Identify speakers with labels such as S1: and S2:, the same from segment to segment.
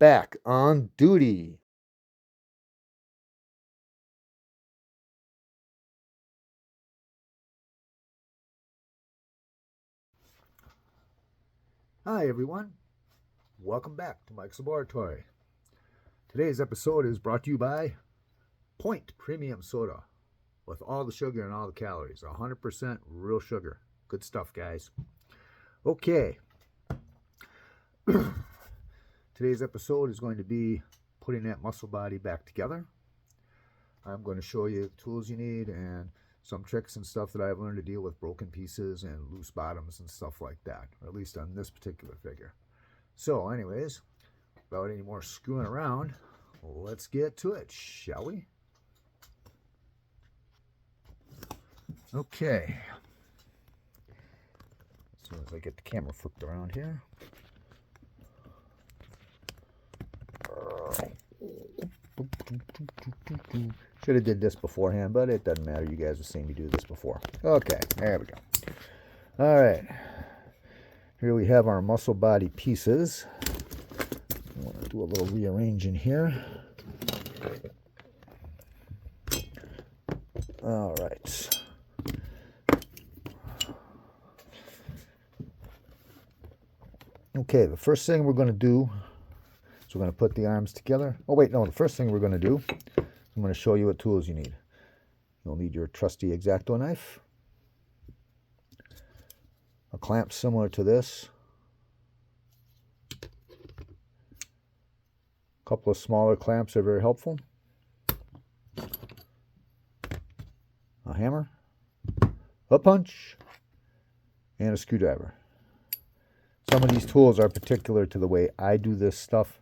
S1: back on duty. Hi everyone, welcome back to Mike's Laboratory. Today's episode is brought to you by Point Premium Soda with all the sugar and all the calories, 100% real sugar. Good stuff, guys. Okay. Today's episode is going to be putting that muscle body back together. I'm going to show you the tools you need and some tricks and stuff that I've learned to deal with broken pieces and loose bottoms and stuff like that, or at least on this particular figure. So anyways, without any more screwing around, let's get to it, shall we? Okay. As soon as I get the camera flipped around here. Should have did this beforehand, but it doesn't matter. You guys have seen me do this before. Okay, there we go. All right. Here we have our muscle body pieces. I want to do a little rearranging here. All right. Okay, the first thing we're going to do is we're going to put the arms together. Oh, wait, no, the first thing we're going to do, I'm going to show you what tools you need. You'll need your trusty X-Acto knife, a clamp similar to this, a couple of smaller clamps are very helpful, a hammer, a punch, and a screwdriver. Some of these tools are particular to the way I do this stuff.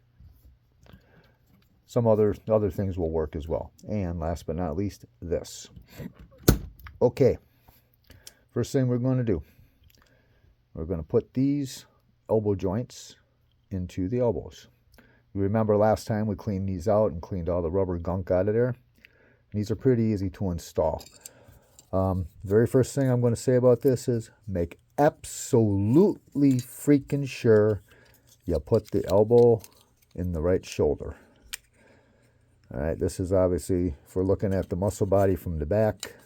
S1: Some other things will work as well. And last but not least, this. Okay, first thing we're going to do, we're going to put these elbow joints into the elbows. You remember last time we cleaned these out and cleaned all the rubber gunk out of there. These are pretty easy to install. Very first thing I'm going to say about this is make absolutely freaking sure you put the elbow in the right shoulder. All right, this is obviously, if we're looking at the muscle body from the back,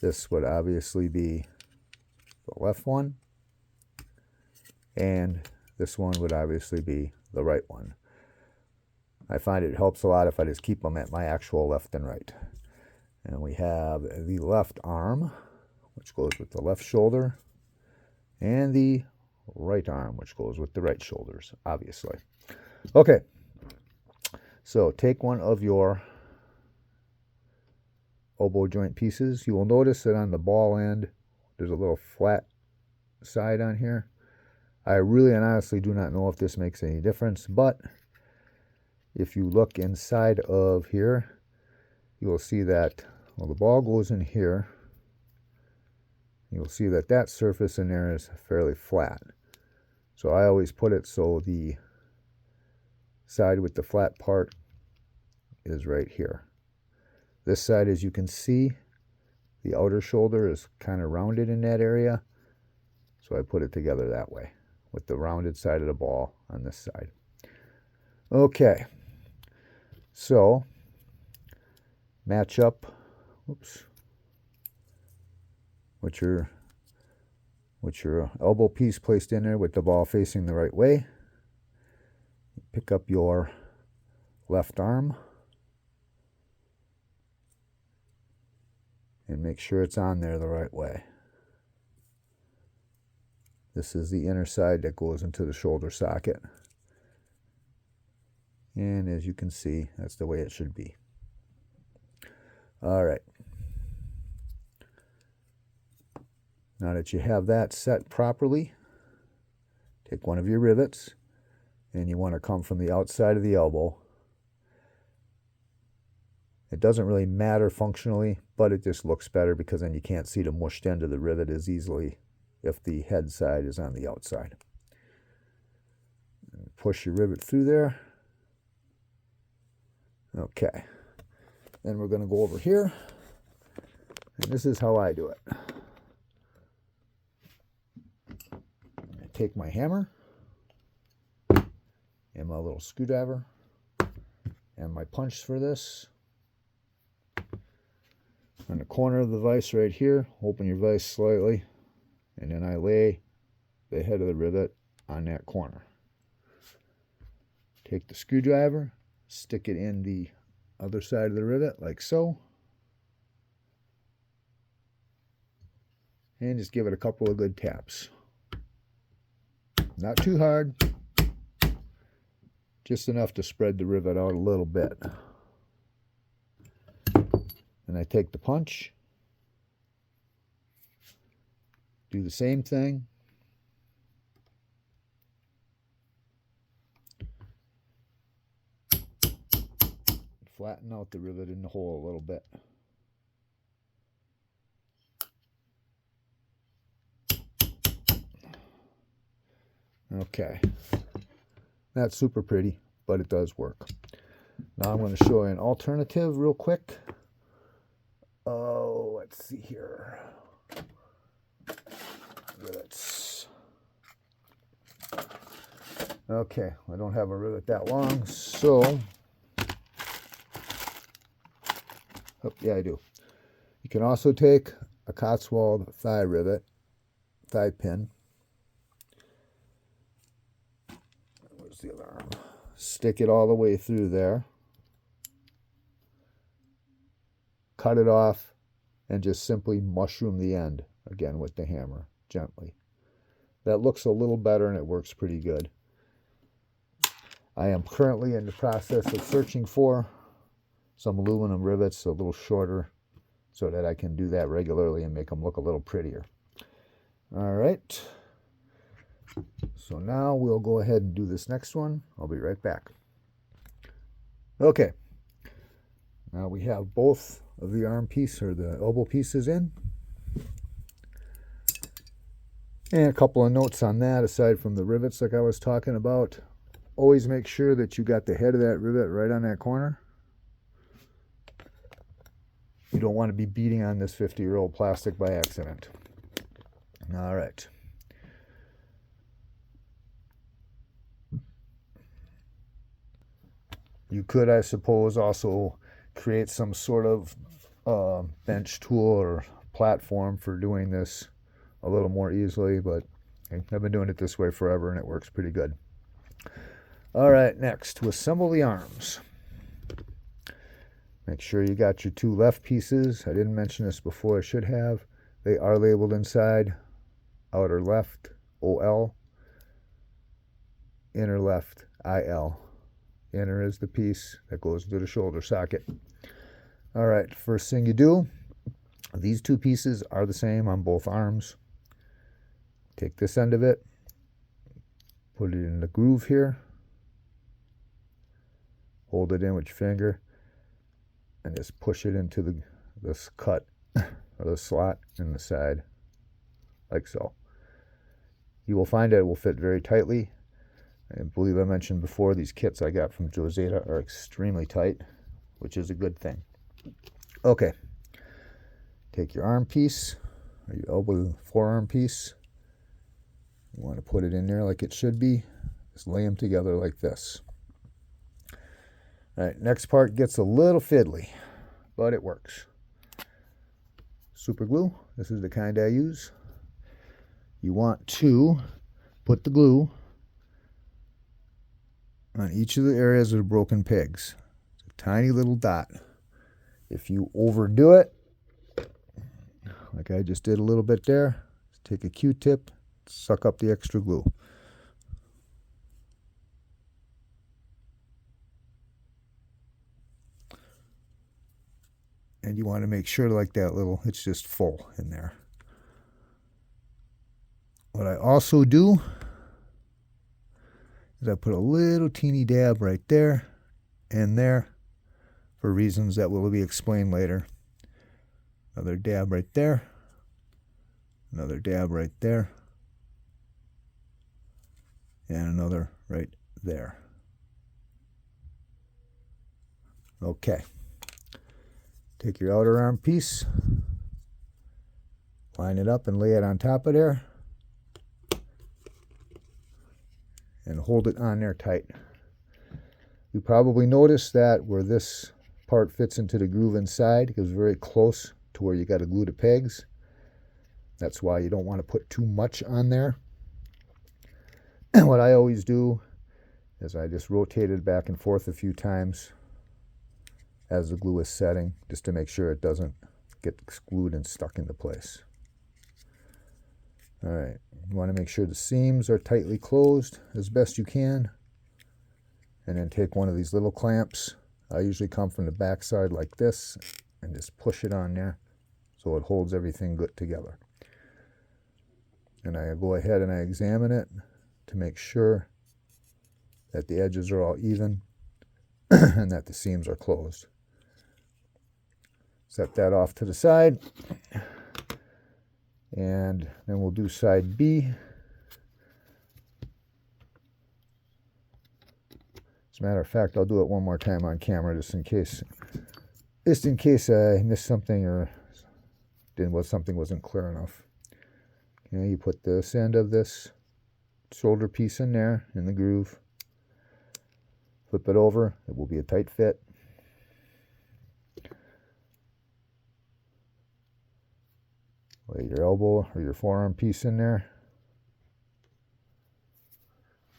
S1: this would obviously be the left one, and this one would obviously be the right one. I find it helps a lot if I just keep them at my actual left and right. And we have the left arm, which goes with the left shoulder, and the right arm, which goes with the right shoulders, obviously. Okay, so take one of your elbow joint pieces. You will notice that on the ball end, there's a little flat side on here. I really and honestly do not know if this makes any difference, but if you look inside of here, you will see that, well, the ball goes in here. You'll see that that surface in there is fairly flat. So I always put it so the side with the flat part is right here. This side, as you can see, the outer shoulder is kind of rounded in that area. So I put it together that way with the rounded side of the ball on this side. Okay. So match up, oops, with your elbow piece placed in there with the ball facing the right way. Pick up your left arm and make sure it's on there the right way. This is the inner side that goes into the shoulder socket. And as you can see, that's the way it should be. All right. Now that you have that set properly, take one of your rivets, and you want to come from the outside of the elbow. It doesn't really matter functionally, but it just looks better because then you can't see the mushed end of the rivet as easily if the head side is on the outside. And push your rivet through there. Okay. Then we're going to go over here, and this is how I do it. I take my hammer, and my little screwdriver and my punch for this. On the corner of the vise right here, open your vise slightly, and then I lay the head of the rivet on that corner. Take the screwdriver, stick it in the other side of the rivet like so, and just give it a couple of good taps. Not too hard, just enough to spread the rivet out a little bit. And I take the punch, do the same thing, flatten out the rivet in the hole a little bit. Okay, not super pretty, but it does work. Now I'm going to show you an alternative real quick. Oh, let's see here. Rivets. Okay, I don't have a rivet that long, so oh, yeah, I do. You can also take a Cotswold thigh rivet, thigh pin. Where's the other arm? Stick it all the way through there. Cut it off and just simply mushroom the end again with the hammer gently. That looks a little better and it works pretty good. I am currently in the process of searching for some aluminum rivets a little shorter so that I can do that regularly and make them look a little prettier. All right. So now we'll go ahead and do this next one. I'll be right back. Okay. Now we have both of the arm piece or the elbow pieces in. And a couple of notes on that aside from the rivets like I was talking about. Always make sure that you got the head of that rivet right on that corner. You don't want to be beating on this 50-year-old plastic by accident. All right. You could, I suppose, also create some sort of bench tool or platform for doing this a little more easily, but I've been doing it this way forever and it works pretty good. All right, next, to assemble the arms. Make sure you got your two left pieces. I didn't mention this before, I should have. They are labeled inside. Outer left, OL. Inner left, IL. Inner is the piece that goes into the shoulder socket. All right, first thing you do, these two pieces are the same on both arms. Take this end of it, put it in the groove here, hold it in with your finger, and just push it into this cut or the slot in the side, like so. You will find that it will fit very tightly. I believe I mentioned before, these kits I got from Joseta are extremely tight, which is a good thing. Okay, take your arm piece, or your elbow forearm piece. You want to put it in there like it should be. Just lay them together like this. All right, next part gets a little fiddly, but it works. Super glue, this is the kind I use. You want to put the glue on each of the areas of the broken pegs. It's a tiny little dot. If you overdo it, like I just did a little bit there, take a Q-tip, suck up the extra glue. And you want to make sure like that little, it's just full in there. What I also do is I put a little teeny dab right there and there for reasons that will be explained later. Another dab right there. Another dab right there. And another right there. Okay. Take your outer arm piece, line it up and lay it on top of there, and hold it on there tight. You probably noticed that where this part fits into the groove inside, it goes very close to where you got to glue the pegs. That's why you don't want to put too much on there. And what I always do is I just rotate it back and forth a few times as the glue is setting, just to make sure it doesn't get glued and stuck into place. All right, you want to make sure the seams are tightly closed as best you can. And then take one of these little clamps. I usually come from the back side like this and just push it on there so it holds everything good together. And I go ahead and I examine it to make sure that the edges are all even and that the seams are closed. Set that off to the side. And then we'll do side B. As a matter of fact, I'll do it one more time on camera just in case I missed something or something wasn't clear enough. Okay, you put this end of this shoulder piece in there in the groove. Flip it over. It will be a tight fit. Lay your elbow or your forearm piece in there.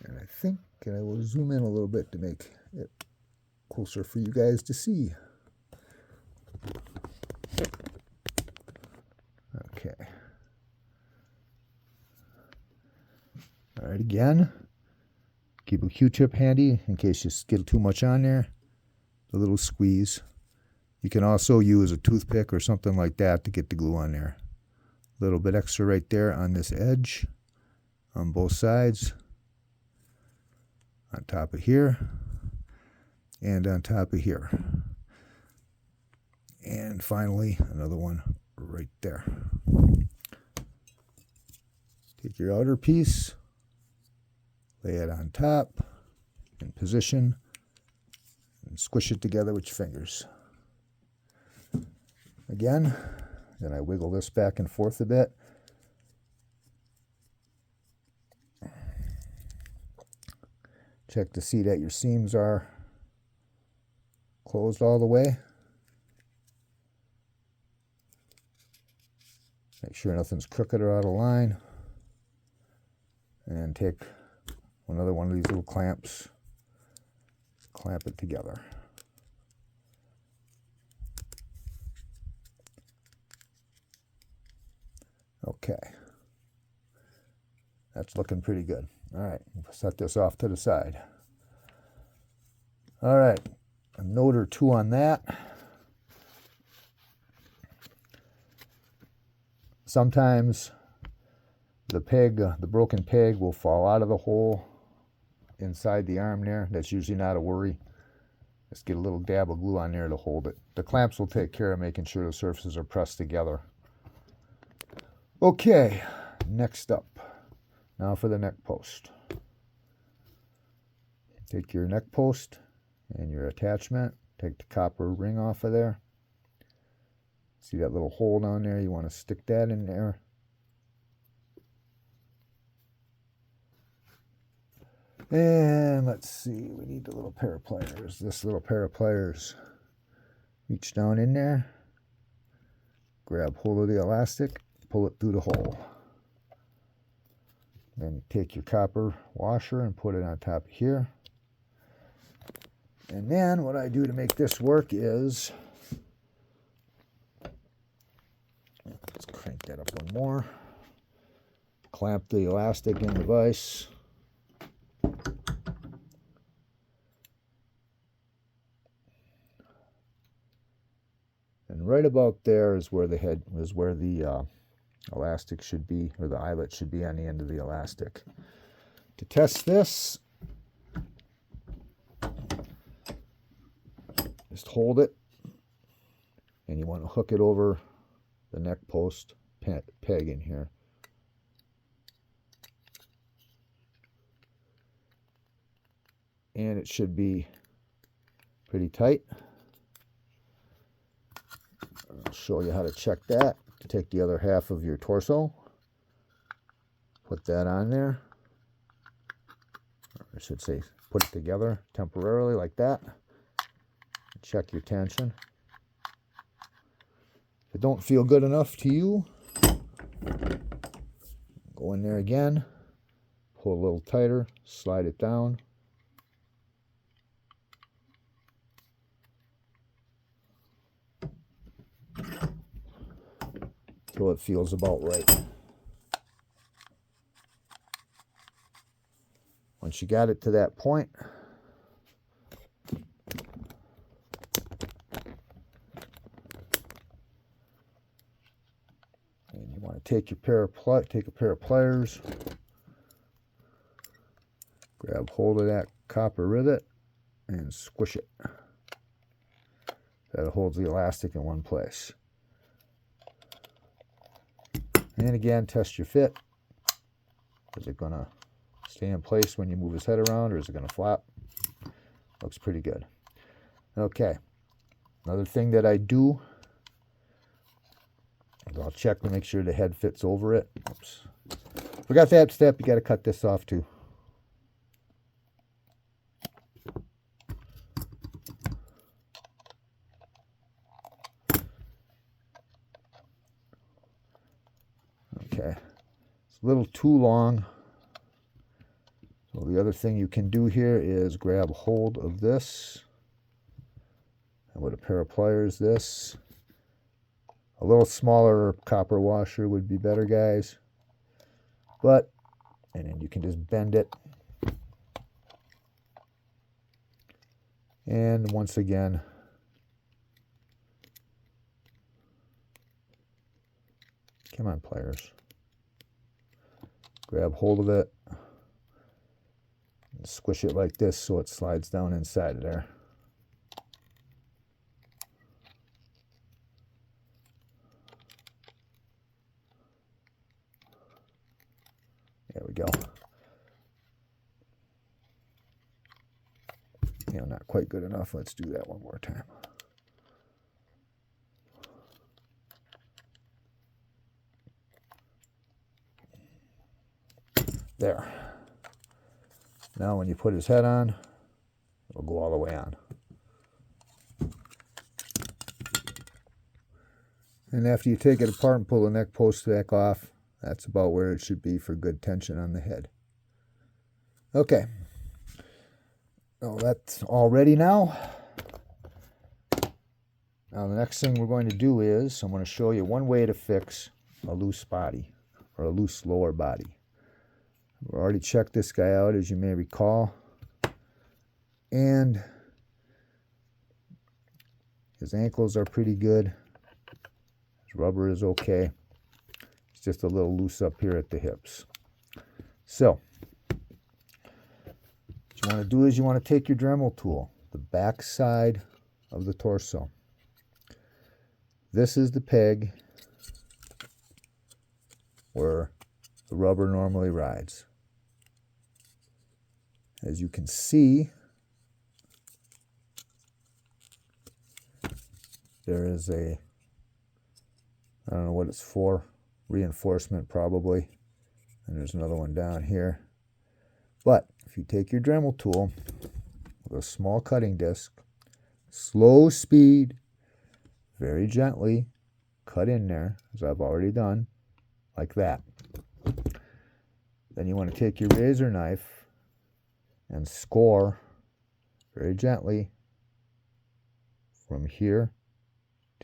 S1: And I think I will zoom in a little bit to make it closer for you guys to see. Okay. All right, again, keep a Q-tip handy in case you get too much on there. A little squeeze. You can also use a toothpick or something like that to get the glue on there. A little bit extra right there on this edge on both sides. On top of here and on top of here. And finally, another one right there. Take your outer piece, lay it on top, in position, and squish it together with your fingers. Again, then I wiggle this back and forth a bit. Check to see that your seams are closed all the way. Make sure nothing's crooked or out of line. And take another one of these little clamps, clamp it together. Okay. That's looking pretty good. All right, set this off to the side. All right, a note or two on that. Sometimes the peg, the broken peg will fall out of the hole inside the arm there. That's usually not a worry. Just get a little dab of glue on there to hold it. The clamps will take care of making sure the surfaces are pressed together. Okay, next up. Now for the neck post. Take your neck post and your attachment. Take the copper ring off of there. See that little hole down there? You want to stick that in there. And let's see, we need the little pair of pliers. This little pair of pliers. Reach down in there. Grab hold of the elastic. Pull it through the hole. Then take your copper washer and put it on top of here. And then what I do to make this work is, let's crank that up one more. Clamp the elastic in the vise. And right about there is where the elastic should be, or the eyelet should be on the end of the elastic. To test this, just hold it, and you want to hook it over the neck post peg in here. And it should be pretty tight. I'll show you how to check that. Take the other half of your torso, put that on there. I should say put it together temporarily like that. Check your tension. If it don't feel good enough to you, go in there again, pull a little tighter, slide it down. Till it feels about right. Once you got it to that point, and you want to take a pair of pliers, grab hold of that copper rivet, and squish it. That holds the elastic in one place. And again, test your fit. Is it going to stay in place when you move his head around, or is it going to flap? Looks pretty good. Okay. Another thing that I do is I'll check to make sure the head fits over it. Oops. Forgot that step. You got to cut this off too. Okay. It's a little too long. So the other thing you can do here is grab hold of this, and with a pair of pliers, this. A little smaller copper washer would be better, guys. And then you can just bend it. And once again, come on, pliers. Grab hold of it. Squish it like this so it slides down inside of there. There we go. Not quite good enough. Let's do that one more time. There. Now when you put his head on, it'll go all the way on. And after you take it apart and pull the neck post back off, that's about where it should be for good tension on the head. Okay. So that's all ready now. Now the next thing we're going to do is I'm going to show you one way to fix a loose body or a loose lower body. We already checked this guy out, as you may recall, and his ankles are pretty good. His rubber is okay. It's just a little loose up here at the hips. So what you want to do is you want to take your Dremel tool, the back side of the torso. This is the peg where the rubber normally rides. As you can see, there is a, I don't know what it's for, reinforcement probably, and there's another one down here. But if you take your Dremel tool with a small cutting disc, slow speed, very gently, cut in there, as I've already done, like that. Then you want to take your razor knife and score very gently from here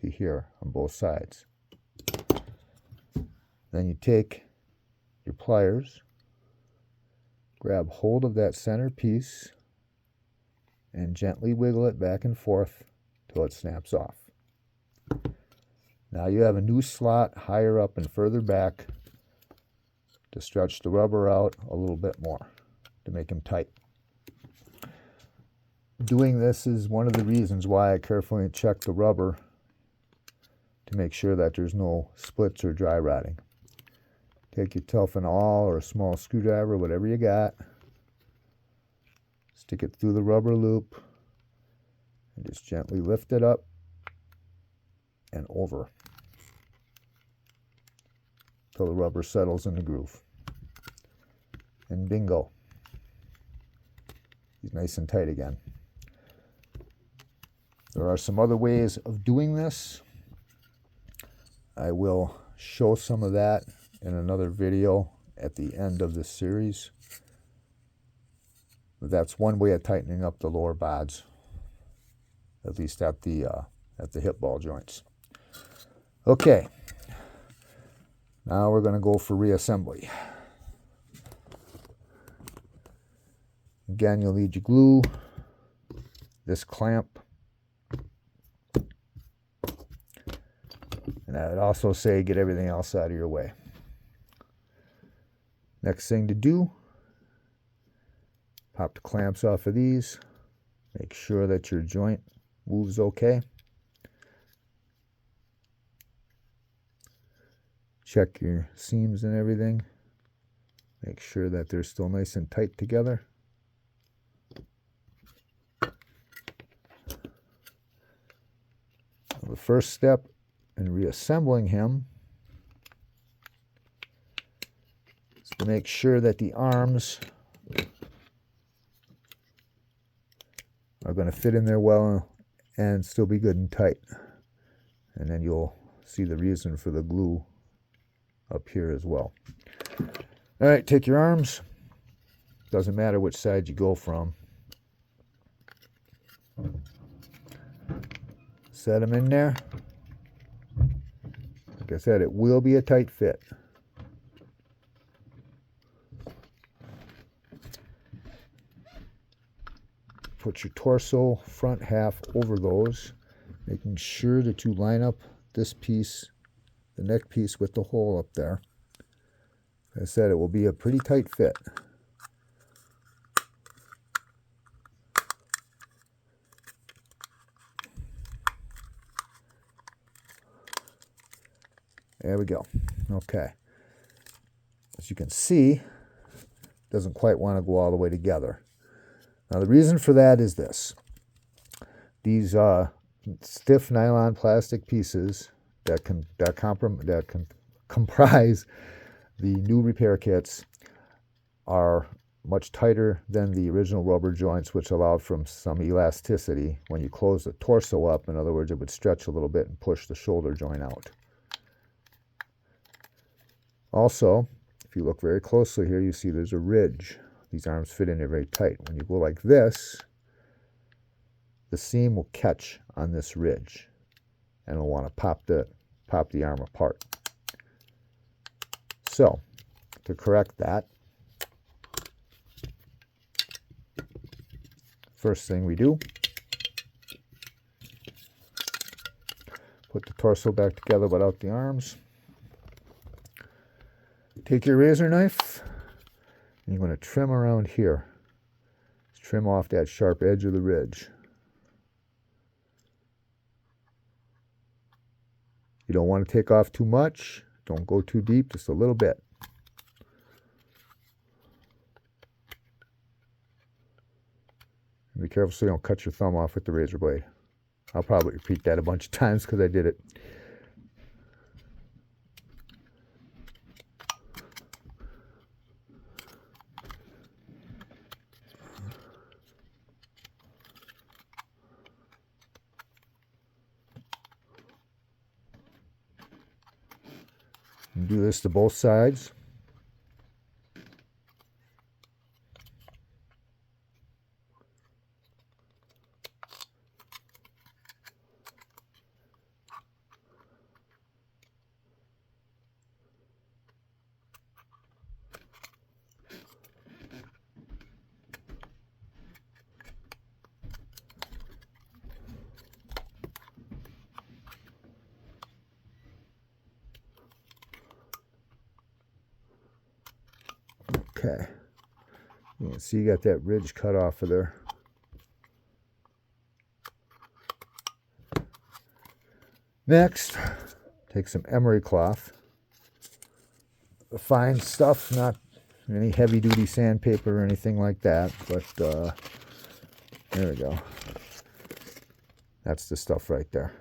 S1: to here on both sides. Then you take your pliers, grab hold of that center piece, and gently wiggle it back and forth till it snaps off. Now you have a new slot higher up and further back to stretch the rubber out a little bit more to make them tight. Doing this is one of the reasons why I carefully check the rubber to make sure that there's no splits or dry rotting. Take your telephone awl or a small screwdriver, whatever you got, stick it through the rubber loop, and just gently lift it up and over till the rubber settles in the groove. And bingo. He's nice and tight again. There are some other ways of doing this. I will show some of that in another video at the end of this series. But that's one way of tightening up the lower bods, at least at the hip ball joints. Okay, now we're going to go for reassembly. Again, you'll need your glue, this clamp, and I'd also say get everything else out of your way. Next thing to do, pop the clamps off of these. Make sure that your joint moves okay. Check your seams and everything. Make sure that they're still nice and tight together. The first step in reassembling him is to make sure that the arms are going to fit in there well and still be good and tight. And then you'll see the reason for the glue up here as well. All right, take your arms. Doesn't matter which side you go from. Set them in there. Like I said, it will be a tight fit. Put your torso front half over those, making sure that you line up this piece, the neck piece, with the hole up there. Like I said, it will be a pretty tight fit. There we go. Okay. As you can see, it doesn't quite want to go all the way together. Now the reason for that is this. These stiff nylon plastic pieces that comprise the new repair kits are much tighter than the original rubber joints, which allowed for some elasticity. When you close the torso up, in other words, it would stretch a little bit and push the shoulder joint out. Also, if you look very closely here, you see there's a ridge. These arms fit in there very tight. When you go like this, the seam will catch on this ridge and it'll want to pop the arm apart. So, to correct that, first thing we do, put the torso back together without the arms. Take your razor knife, and you're going to trim around here. Just trim off that sharp edge of the ridge. You don't want to take off too much. Don't go too deep, just a little bit. Be careful so you don't cut your thumb off with the razor blade. I'll probably repeat that a bunch of times because I did it. And do this to both sides. Okay, you can see you got that ridge cut off of there. Next, take some emery cloth, the fine stuff, not any heavy duty sandpaper or anything like that, but there we go. That's the stuff right there.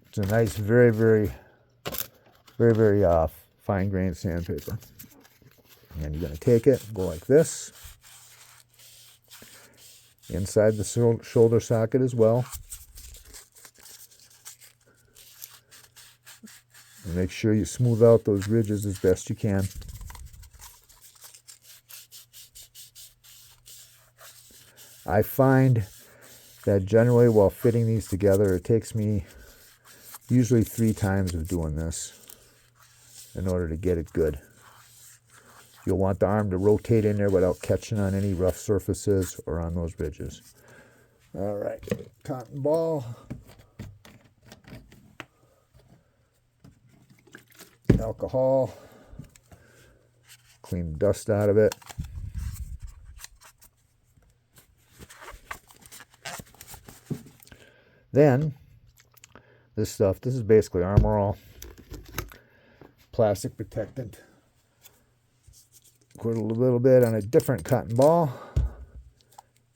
S1: It's a nice, very fine grained sandpaper. And then you're going to take it, go like this, inside the shoulder socket as well. And make sure you smooth out those ridges as best you can. I find that generally while fitting these together, it takes me usually 3 times of doing this in order to get it good. You'll want the arm to rotate in there without catching on any rough surfaces or on those ridges. All right, cotton ball. Alcohol. Clean the dust out of it. Then, this stuff, this is basically Armor All. Plastic protectant. Put a little bit on a different cotton ball.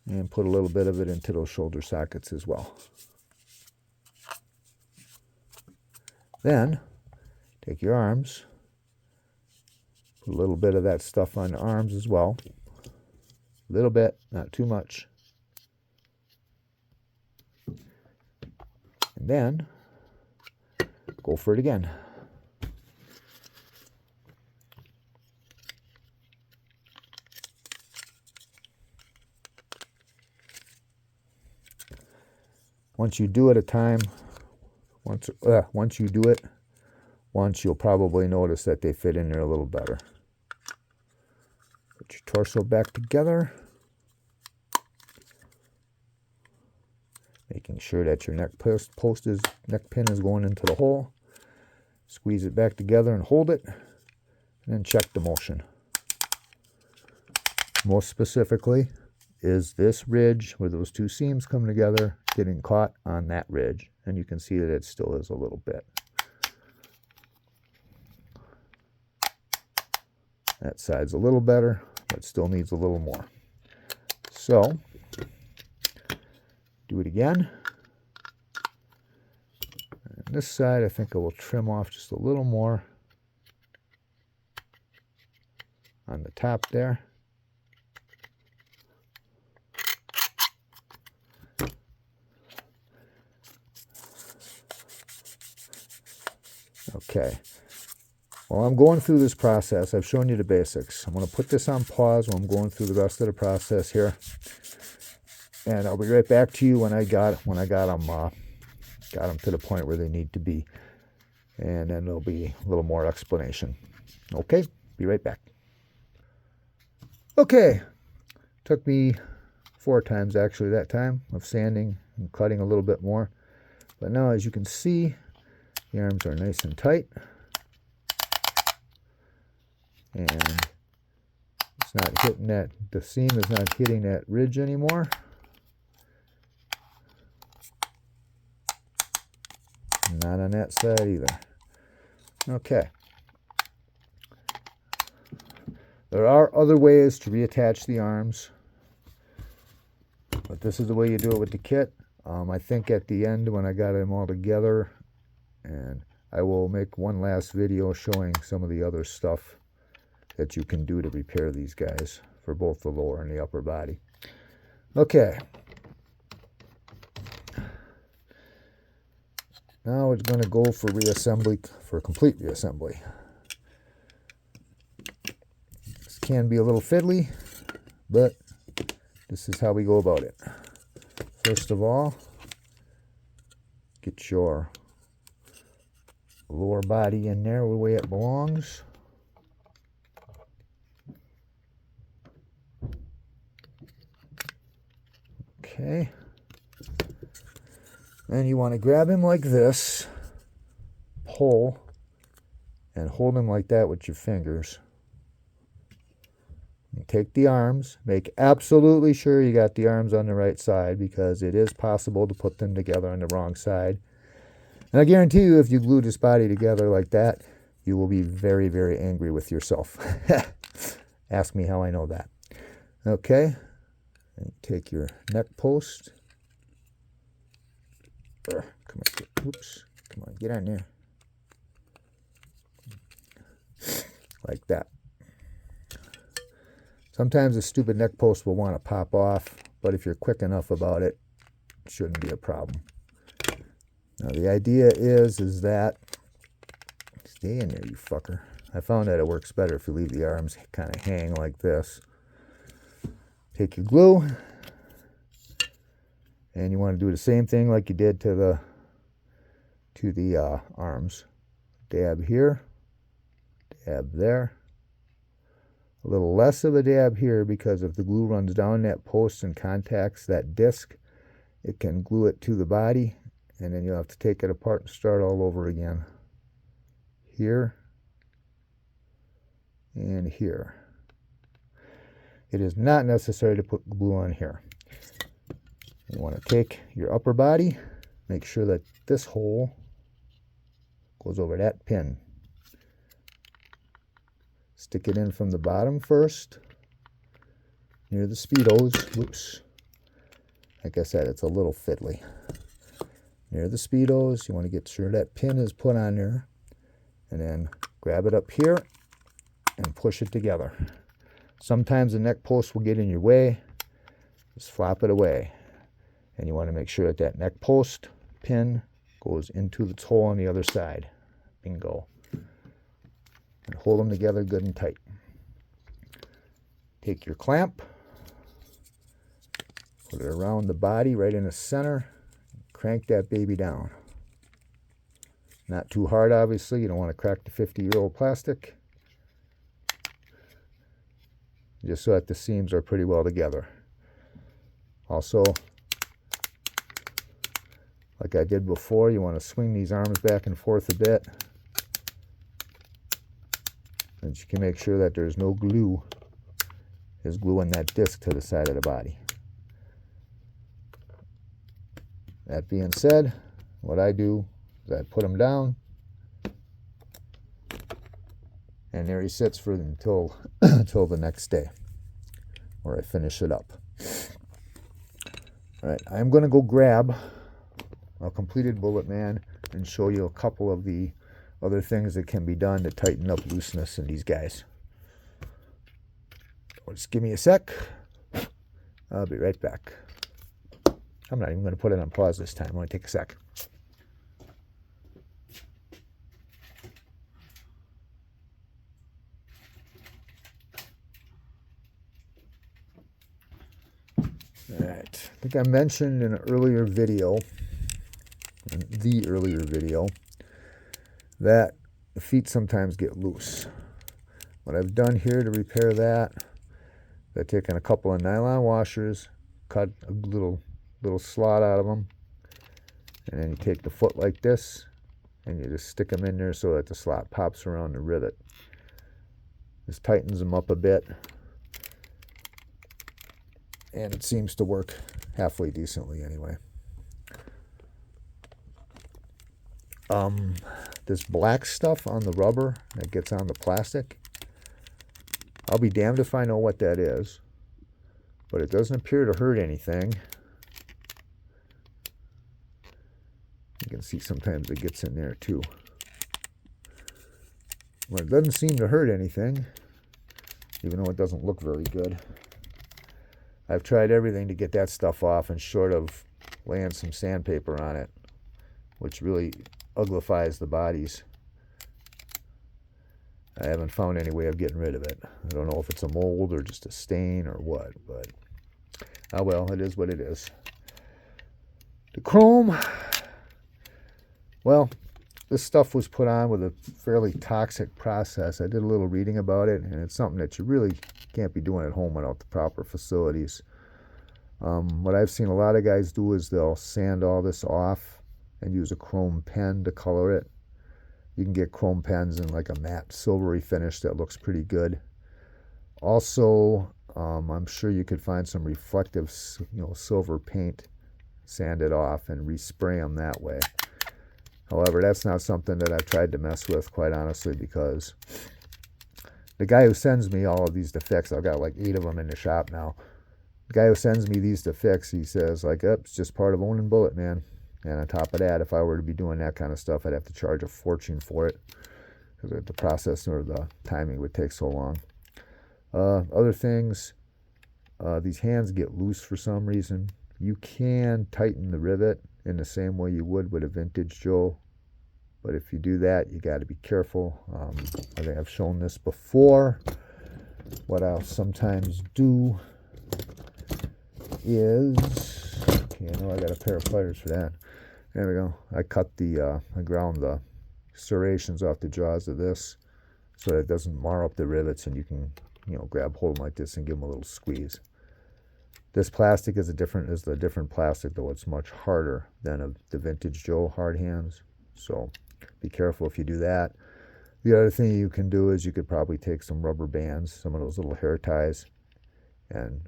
S1: And put a little bit of it into those shoulder sockets as well. Then, take your arms. Put a little bit of that stuff on the arms as well. A little bit, not too much. And then, go for it again. Once you do it a time, once you do it once, you'll probably notice that they fit in there a little better. Put your torso back together. Making sure that your neck pin is going into the hole. Squeeze it back together and hold it. And then check the motion. Most specifically is this ridge where those 2 seams come together getting caught on that ridge. And you can see that it still is a little bit. That side's a little better, but still needs a little more. So, do it again. And this side, I think I will trim off just a little more on the top there. Okay. While I'm going through this process, I've shown you the basics. I'm going to put this on pause while I'm going through the rest of the process here. And I'll be right back to you when I got them to the point where they need to be. And then there'll be a little more explanation. Okay, be right back. Okay, took me 4 times actually that time of sanding and cutting a little bit more. But now, as you can see, the arms are nice and tight. And it's not hitting that, the seam is not hitting that ridge anymore. Not on that side either. Okay. There are other ways to reattach the arms, but this is the way you do it with the kit. I think at the end when I got them all together, and I will make one last video showing some of the other stuff that you can do to repair these guys for both the lower and the upper body. Okay. Now it's going to go for reassembly, for complete reassembly. This can be a little fiddly, but this is how we go about it. First of all, get your lower body in there the way it belongs. Okay. Then you want to grab him like this, pull, and hold him like that with your fingers. And take the arms, make absolutely sure you got the arms on the right side, because it is possible to put them together on the wrong side. And I guarantee you, if you glue this body together like that, you will be very, very angry with yourself. Ask me how I know that. Okay. And take your neck post. Come on, oops, come on, get on there. Like that. Sometimes the stupid neck post will want to pop off, but if you're quick enough about it, it shouldn't be a problem. Now the idea is that, stay in there, you fucker. I found that it works better if you leave the arms kind of hang like this. Take your glue, and you want to do the same thing like you did to the arms. Dab here, dab there. A little less of a dab here because if the glue runs down that post and contacts that disc, it can glue it to the body, and then you'll have to take it apart and start all over again. Here and here. It is not necessary to put glue on here. You want to take your upper body, make sure that this hole goes over that pin. Stick it in from the bottom first, near the Speedos. Oops. Like I said, it's a little fiddly. Near the Speedos, you want to get sure that pin is put on there, and then grab it up here and push it together. Sometimes the neck post will get in your way. Just flop it away. And you want to make sure that that neck post pin goes into the hole on the other side. Bingo. And hold them together good and tight. Take your clamp, put it around the body right in the center, crank that baby down. Not too hard, obviously. You don't want to crack the 50-year-old plastic. Just so that the seams are pretty well together. Also, like I did before, you want to swing these arms back and forth a bit. And you can make sure that there's no glue. There's glue in that disc to the side of the body. That being said, what I do is I put him down, and there he sits for until the next day, where I finish it up. All right, I'm going to go grab a completed Bulletman and show you a couple of the other things that can be done to tighten up looseness in these guys. Just give me a sec. I'll be right back. I'm not even going to put it on pause this time. I'm going to take a sec. All right. I think I mentioned in an earlier video, that the feet sometimes get loose. What I've done here to repair that, I've taken a couple of nylon washers, cut a little slot out of them, and then you take the foot like this, and you just stick them in there so that the slot pops around the rivet. This tightens them up a bit, and it seems to work halfway decently anyway. This black stuff on the rubber that gets on the plastic, I'll be damned if I know what that is, but it doesn't appear to hurt anything. You can see sometimes it gets in there too. Well, it doesn't seem to hurt anything, even though it doesn't look very good. I've tried everything to get that stuff off, and short of laying some sandpaper on it, which really uglifies the bodies, I haven't found any way of getting rid of it. I don't know if it's a mold or just a stain or what, but oh well, it is what it is. The chrome, well, this stuff was put on with a fairly toxic process. I did a little reading about it, and it's something that you really can't be doing at home without the proper facilities. What I've seen a lot of guys do is they'll sand all this off and use a chrome pen to color it. You can get chrome pens in like a matte silvery finish that looks pretty good. Also, I'm sure you could find some reflective, silver paint, sand it off and respray them that way. However, that's not something that I've tried to mess with, quite honestly, because the guy who sends me all of these to fix, I've got like 8 of them in the shop now. The guy who sends me these to fix, he says, like, oh, it's just part of owning Bulletman. And on top of that, if I were to be doing that kind of stuff, I'd have to charge a fortune for it, because the process or the timing would take so long. Other things, these hands get loose for some reason. You can tighten the rivet in the same way you would with a vintage Joe, but if you do that, you got to be careful. I think I've shown this before. What I'll sometimes do is, okay, I know I got a pair of pliers for that. There we go. I ground the serrations off the jaws of this so that it doesn't mar up the rivets, and you can, grab hold of them like this and give them a little squeeze. This plastic is a different plastic, though. It's much harder than the vintage Joe hard hands, so be careful if you do that. The other thing you can do is you could probably take some rubber bands, some of those little hair ties, and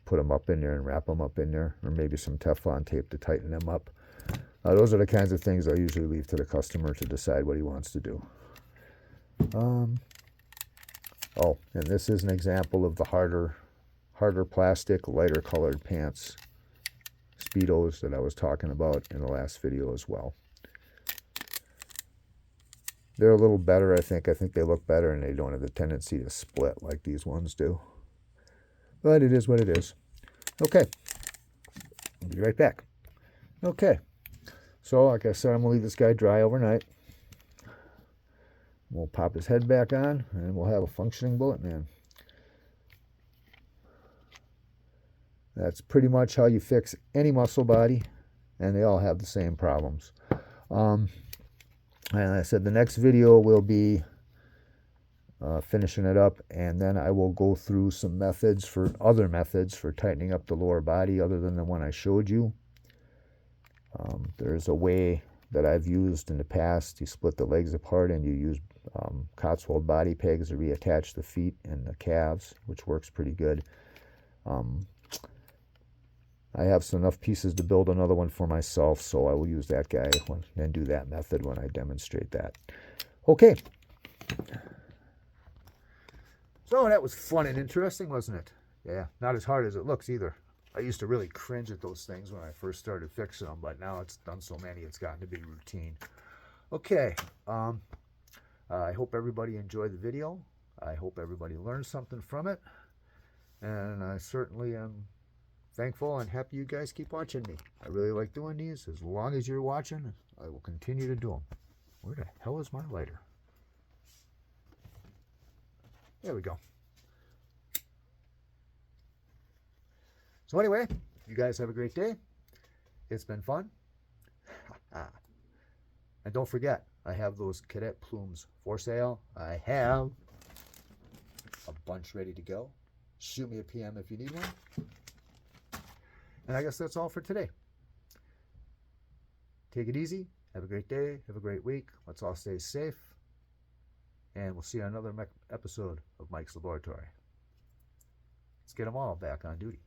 S1: put them up in there and wrap them up in there, or maybe some Teflon tape to tighten them up. Those are the kinds of things I usually leave to the customer to decide what he wants to do. Oh, and this is an example of the harder plastic, lighter colored pants, Speedos, that I was talking about in the last video as well. They're a little better, I think. I think they look better, and they don't have the tendency to split like these ones do. But it is what it is. Okay. I'll be right back. Okay. So, like I said, I'm going to leave this guy dry overnight. We'll pop his head back on, and we'll have a functioning Bulletman. That's pretty much how you fix any muscle body, and they all have the same problems. And I said the next video will be finishing it up, and then I will go through some other methods for tightening up the lower body other than the one I showed you. There's a way that I've used in the past. You split the legs apart and you use Cotswold body pegs to reattach the feet and the calves, which works pretty good. I have enough pieces to build another one for myself, so I will use that guy and do that method when I demonstrate that. Okay. So that was fun and interesting, wasn't it? Yeah, not as hard as it looks either. I used to really cringe at those things when I first started fixing them, but now it's done so many, it's gotten to be routine. Okay. I hope everybody enjoyed the video. I hope everybody learned something from it. And I certainly am thankful and happy you guys keep watching me. I really like doing these. As long as you're watching, I will continue to do them. Where the hell is my lighter? There we go. So anyway, you guys have a great day. It's been fun. And don't forget, I have those cadet plumes for sale. I have a bunch ready to go. Shoot me a PM if you need one. And I guess that's all for today. Take it easy. Have a great day. Have a great week. Let's all stay safe. And we'll see you on another episode of Mike's Laboratory. Let's get them all back on duty.